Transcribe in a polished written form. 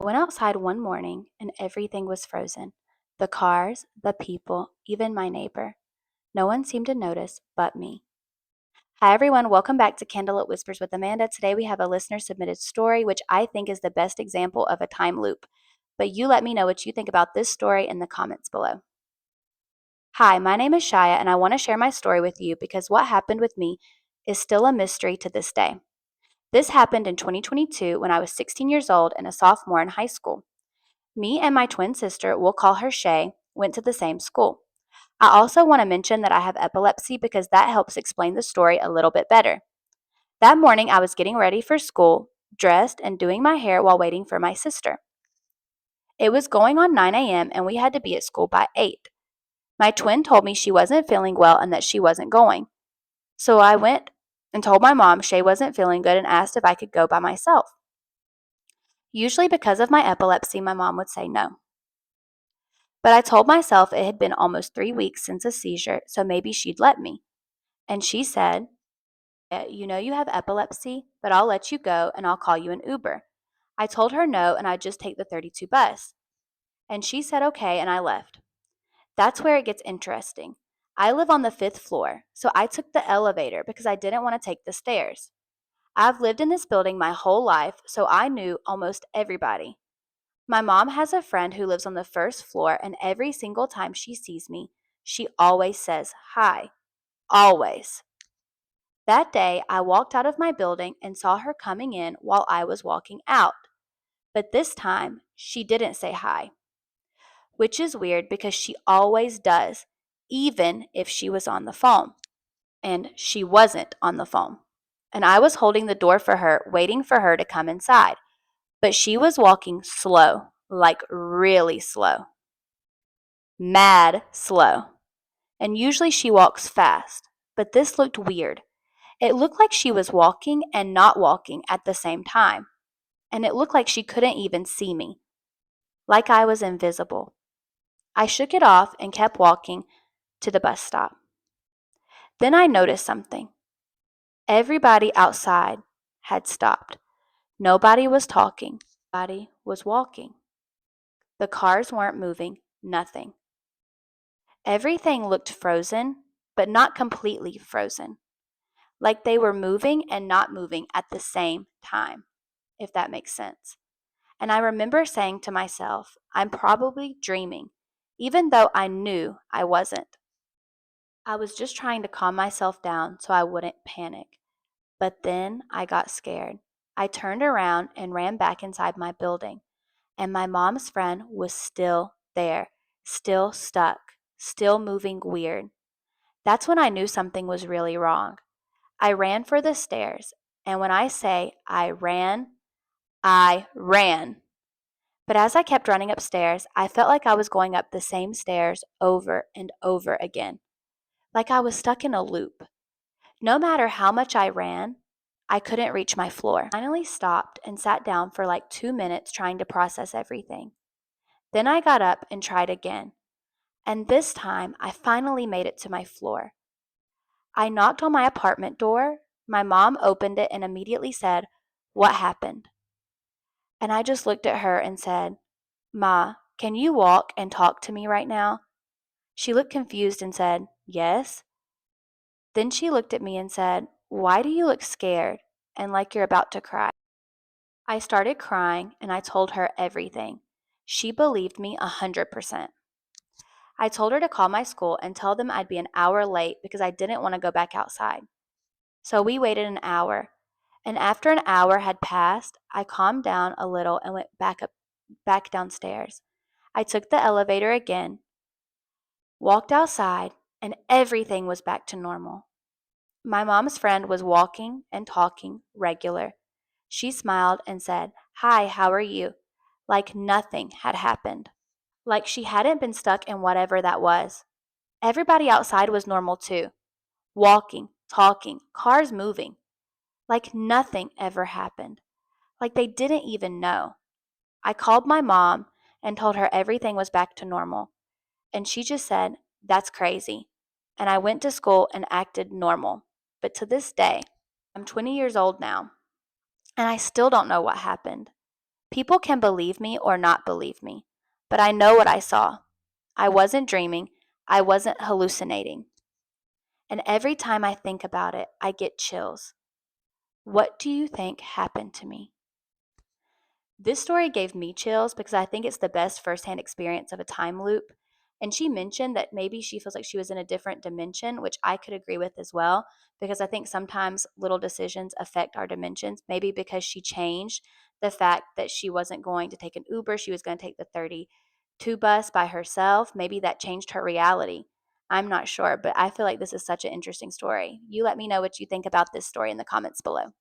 I went outside one morning and everything was frozen. The cars, the people, even my neighbor. No one seemed to notice but me. Hi, everyone. Welcome back to Candlelit Whispers with Amanda. Today we have a listener submitted story, which I think is the best example of a time loop. But you let me know what you think about this story in the comments below. Hi, my name is Shaya, and I want to share my story with you because what happened with me is still a mystery to this day. This happened in 2022 when I was 16 years old and a sophomore in high school. Me and my twin sister, we'll call her Shay, went to the same school. I also want to mention that I have epilepsy because that helps explain the story a little bit better. That morning, I was getting ready for school, dressed, and doing my hair while waiting for my sister. It was going on 9 a.m., and we had to be at school by 8. My twin told me she wasn't feeling well and that she wasn't going. So I went and told my mom Shay wasn't feeling good and asked if I could go by myself. Usually, because of my epilepsy, my mom would say no. But I told myself it had been almost 3 weeks since a seizure, so maybe she'd let me. And she said, You know you have epilepsy, but I'll let you go and I'll call you an Uber. I told her no and I'd just take the 32 bus. And she said okay and I left. That's where it gets interesting. I live on the 5th floor, so I took the elevator because I didn't want to take the stairs. I've lived in this building my whole life, so I knew almost everybody. My mom has a friend who lives on the 1st floor, and every single time she sees me, she always says hi. Always. That day, I walked out of my building and saw her coming in while I was walking out. But this time, she didn't say hi, which is weird because she always does, even if she was on the phone. And she wasn't on the phone. And I was holding the door for her, waiting for her to come inside. But she was walking slow, like really slow. Mad slow. And usually she walks fast, but this looked weird. It looked like she was walking and not walking at the same time. And it looked like she couldn't even see me, like I was invisible. I shook it off and kept walking to the bus stop. Then I noticed something. Everybody outside had stopped. Nobody was talking. Nobody was walking. The cars weren't moving, nothing. Everything looked frozen, but not completely frozen. Like they were moving and not moving at the same time, if that makes sense. And I remember saying to myself, I'm probably dreaming, even though I knew I wasn't. I was just trying to calm myself down so I wouldn't panic. But then I got scared. I turned around and ran back inside my building, and my mom's friend was still there, still stuck, still moving weird. That's when I knew something was really wrong. I ran for the stairs, and when I say I ran, I ran. But as I kept running upstairs, I felt like I was going up the same stairs over and over again, like I was stuck in a loop. No matter how much I ran, I couldn't reach my floor. I finally stopped and sat down for like 2 minutes trying to process everything. Then I got up and tried again, and this time I finally made it to my floor. I knocked on my apartment door. My mom opened it and immediately said, What happened? And I just looked at her and said, Ma, can you walk and talk to me right now? She looked confused and said, Yes. Then she looked at me and said, Why do you look scared and like you're about to cry? I started crying and I told her everything. She believed me 100%. I told her to call my school and tell them I'd be an hour late because I didn't want to go back outside. So we waited an hour. And after an hour had passed, I calmed down a little and went back downstairs. I took the elevator again, walked outside, and everything was back to normal. My mom's friend was walking and talking regular. She smiled and said, Hi, how are you? Like nothing had happened. Like she hadn't been stuck in whatever that was. Everybody outside was normal too. Walking, talking, cars moving. Like nothing ever happened. Like they didn't even know. I called my mom and told her everything was back to normal. And she just said, That's crazy. And I went to school and acted normal. But to this day, I'm 20 years old now, and I still don't know what happened. People can believe me or not believe me, but I know what I saw. I wasn't dreaming. I wasn't hallucinating. And every time I think about it, I get chills. What do you think happened to me? This story gave me chills because I think it's the best firsthand experience of a time loop. And she mentioned that maybe she feels like she was in a different dimension, which I could agree with as well, because I think sometimes little decisions affect our dimensions. Maybe because she changed the fact that she wasn't going to take an Uber, she was going to take the 32 bus by herself. Maybe that changed her reality. I'm not sure, but I feel like this is such an interesting story. You let me know what you think about this story in the comments below.